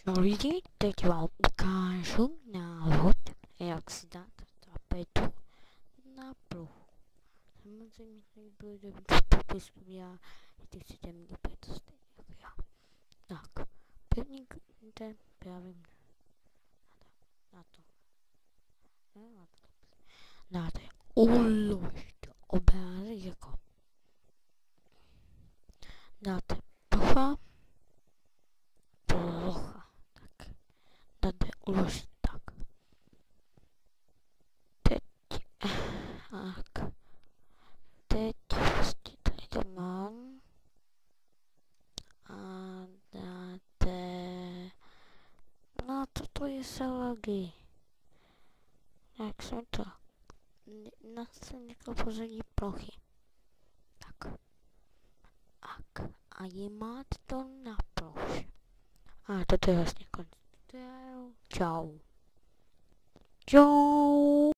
Čau lidi, teď vám ukážu návod, jak si dát tapetu na plochu. Samozřejmě nebudu v popisku videa, jestli chcete mít opět to stejně jako já. Tak, první klikněte právě na to. Dáte uložit obrázek jako. Dáte plocha. Dáte uložit tak. Teď vlastně tady to mám. A dáte... No toto je salagi. Jak jsem to... Nastavím pořadí plochy. Tak. A je máte to na ploše. A toto je vlastně konec. Čau. Čau.